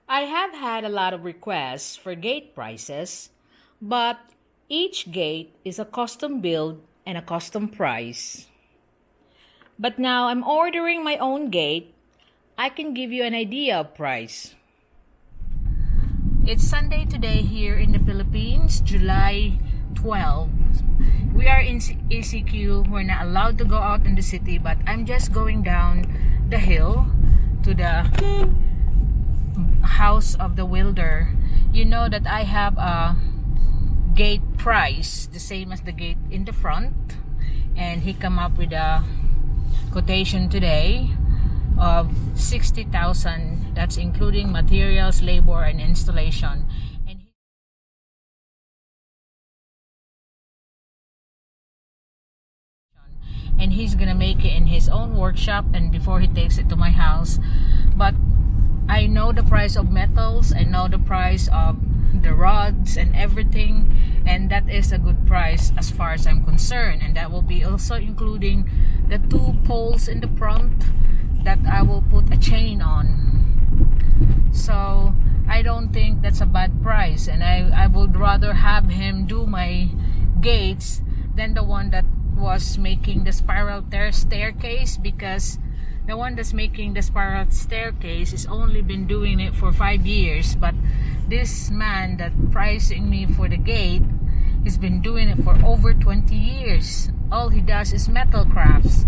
I have had a lot of requests for gate prices, but each gate is a custom build and a custom price. But now I'm ordering my own gate. I can give you an idea of price. It's Sunday today here in the Philippines, July 12. We are in ECQ. We're not allowed to go out in the city, but I'm just going down the hill to the house of the welder. You know that I have a gate price, the same as the gate in the front, and he come up with a quotation today of 60,000. That's including materials, labor, and installation. And he's gonna make it in his own workshop and before he takes it to my house. But I know the price of metals, I know the price of the rods and everything, and that is a good price as far as I'm concerned. And that will be also including the two poles in the front that I will put a chain on. So I don't think that's a bad price, and I would rather have him do my gates than the one that was making the spiral staircase, because the one that's making the spiral staircase has only been doing it for 5 years, but this man that pricing me for the gate has been doing it for over 20 years. All he does is metal crafts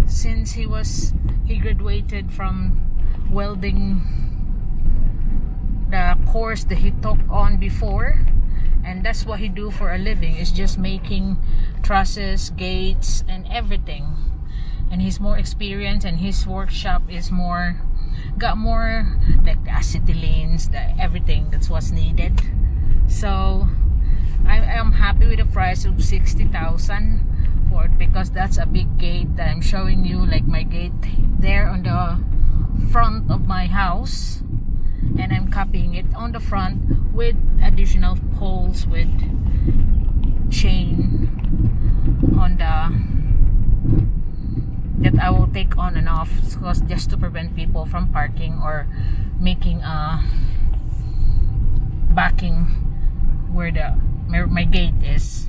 since he graduated from welding, the course that he took on before, and that's what he do for a living, is just making trusses, gates, and everything. And he's more experienced, and his workshop is got more like the acetylenes, the everything that's what's needed. So I am happy with the price of 60,000 for it, because that's a big gate that I'm showing you, like my gate there on the front of my house, and I'm copying it on the front with additional poles with chain on that I will take on and off, because just to prevent people from parking or making a backing where my gate is.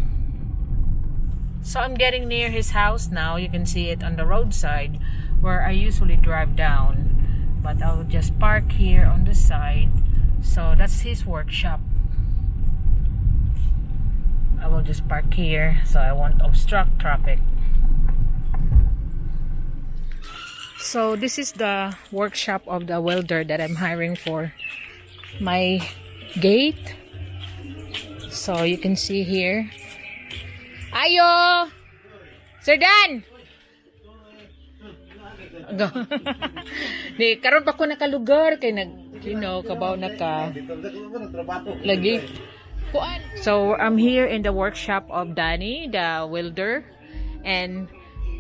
So I'm getting near his house now. You can see it on the roadside where I usually drive down, but I'll just park here on the side. So that's his workshop. I will just park here so I won't obstruct traffic. So this is the workshop of the welder that I'm hiring for my gate. So you can see here. Ayo! Sir Dan! Go. Di, karon pa ko nakalugar kay kabaw naka lagi. So I'm here in the workshop of Danny, the welder, and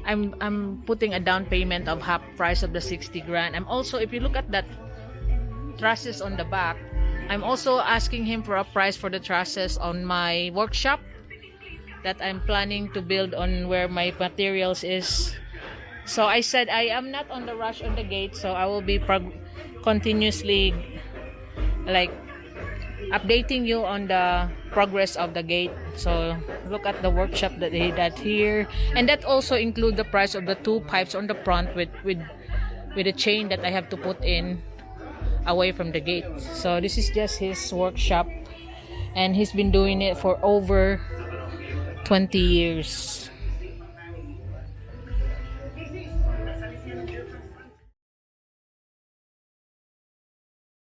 I'm putting a down payment of half price of the 60 grand. I'm also, if you look at that trusses on the back, I'm also asking him for a price for the trusses on my workshop that I'm planning to build on where my materials is. So I said I am not on the rush on the gate, so I will be continuously like updating you on the progress of the gate. So look at the workshop that they did here, and that also include the price of the two pipes on the front with a chain that I have to put in away from the gate. So this is just his workshop, and he's been doing it for over 20 years.